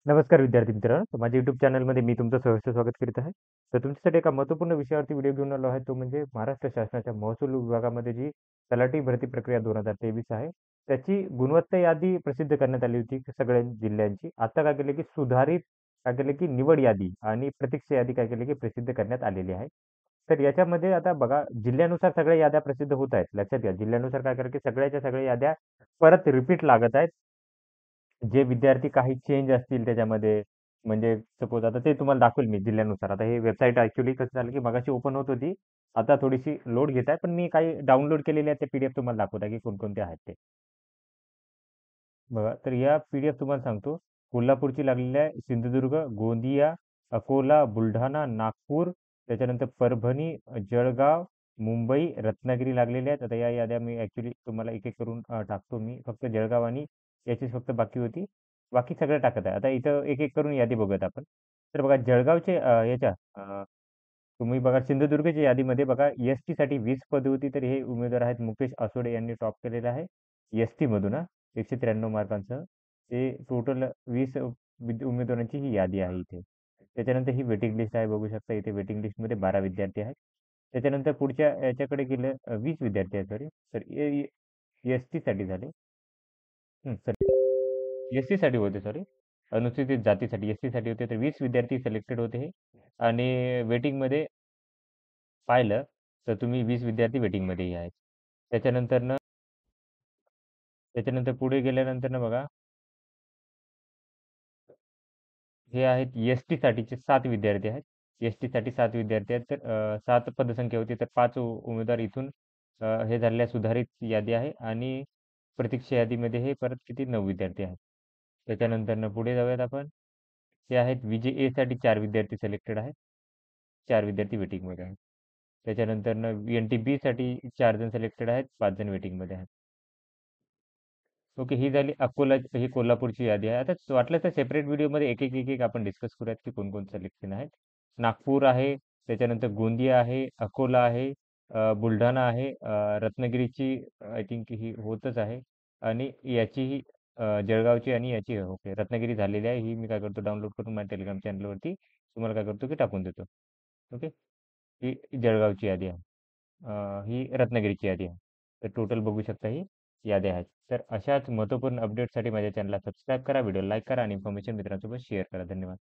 नमस्कार विद्यार्थी मित्रांनो. तर माझ्या YouTube चॅनलमध्ये मी तुमचं सहर्ष स्वागत करीत आहे. तर तुमच्यासाठी एका महत्त्वपूर्ण विषयावरती व्हिडिओ घेऊन आलो आहे. तो म्हणजे महाराष्ट्र शासनाच्या महसूल विभागामध्ये जी तलाठी भरती प्रक्रिया 2023 आहे, त्याची गुणवत्ता यादी प्रसिद्ध करण्यात आली होती सगळ्या जिल्ह्यांची. आता काय केलं की सुधारित काय केलं की निवड यादी आणि प्रतीक्षा यादी काय केली की प्रसिद्ध करण्यात आलेली आहे. तर याच्यामध्ये आता बघा जिल्ह्यानुसार सगळ्या याद्या प्रसिद्ध होत आहेत. लक्षात घ्या जिल्ह्यानुसार काय केलं की सगळ्याच्या सगळ्या याद्या परत रिपीट लागत आहेत. जे विद्यार्थी काही चेंज असतील त्याच्यामध्ये, म्हणजे सपोज आता ते तुम्हाला दाखवेल मी जिल्ह्यानुसार. आता हे वेबसाईट ॲक्चुअली कसं झालं, की मगाशी ओपन होत होती. आता थोडीशी लोड घेत आहे. पण मी काही डाउनलोड केलेले आहेत, ते पी-डी-एफ तुम्हाला दाखवत आहे, की कोणकोणते आहेत ते. बघा, तर या पी-डी-एफ तुम्हाला सांगतो. कोल्हापूरची लागलेली आहे, सिंधुदुर्ग, गोंदिया, अकोला, बुलढाणा, नागपूर, त्याच्यानंतर परभणी, जळगाव, मुंबई, रत्नागिरी लागलेल्या आहेत. आता या याद्या मी ॲक्चुअली तुम्हाला एक-एक करून टाकतो मी. फक्त जळगाव आणि याचीच फक्त बाकी होती. बाकी सगळं टाकत आहे. आता इथं एक-एक करून यादी बघूयात आपण. तर बघा जळगावचे तुम्ही बघा सिंधुदुर्गच्या यादीमध्ये बघा एस-टीसाठी 20 पदे होती. तर हे उमेदवार आहेत मुकेश आसोडे यांनी टॉप केलेलं आहे. एस-टीमधून 193 मार्कांसह. ते टोटल 20 उमेदवारांची ही यादी आहे इथे. त्याच्यानंतर ही वेटिंग लिस्ट आहे बघू शकता इथे वेटिंग लिस्टमध्ये 12 विद्यार्थी आहेत. त्याच्यानंतर पुढच्या याच्याकडे गेलं 20 विद्यार्थी आहेत सॉरी. तर एस-टीसाठी झाले. एस-सीसाठी होते सॉरी. अनुसूचित जातीसाठी एस-सीसाठी होते तर 20 विद्यार्थी सिलेक्टेड होते हे. आणि वेटिंगमध्ये पाहिलं तर तुम्ही 20 विद्यार्थी वेटिंगमध्येही आहेत. त्याच्यानंतरनं त्याच्यानंतर पुढे गेल्यानंतर बघा हे आहेत एस-टीसाठीचे 7 विद्यार्थी आहेत. एस-टीसाठी 7 विद्यार्थी आहेत. तर 7 पदसंख्या होती तर 5 उमेदवार इथून हे झालेल्या सुधारित यादी आहे आणि प्रतीक्षा यादीमध्ये हे परत किती 9 विद्यार्थी आहेत. त्याच्यानंतरनं पुढे जाऊयात आपण. ते आहेत विजय-एसाठी 4 विद्यार्थी सिलेक्टेड आहेत. 4 विद्यार्थी वेटिंगमध्ये आहेत. त्याच्यानंतरनं एन-टी-बीसाठी 4 जण सिलेक्टेड आहेत. 5 जण वेटिंगमध्ये आहेत. ओके. ही झाली ही कोल्हापूरची यादी आहे. आता वाटलं तर सेपरेट व्हिडिओमध्ये एक-एक आपण डिस्कस करूयात की कोण-कोण सिलेक्शन आहेत. नागपूर आहे, त्याच्यानंतर गोंदिया आहे, अकोला आहे, बुलढाणा आहे, रत्नागिरीची आय थिंक ही होतच आहे आणि याचीही जळगावची आणि याची ओके रत्नागिरी झालेली आहे. ही मी काय करतो डाउनलोड करून माझ्या टेलिग्राम चॅनलवरती तुम्हाला काय करतो की टाकून देतो. ओके. ही जळगावची यादी आहे. ही रत्नागिरीची यादी आहे. तर टोटल बघू शकता ही याद्या आहेत. तर अशाच महत्त्वपूर्ण अपडेटसाठी माझ्या चॅनलला सबस्क्राईब करा, व्हिडिओ लाईक करा आणि इन्फॉर्मेशन मित्रांसोबत शेअर करा. धन्यवाद.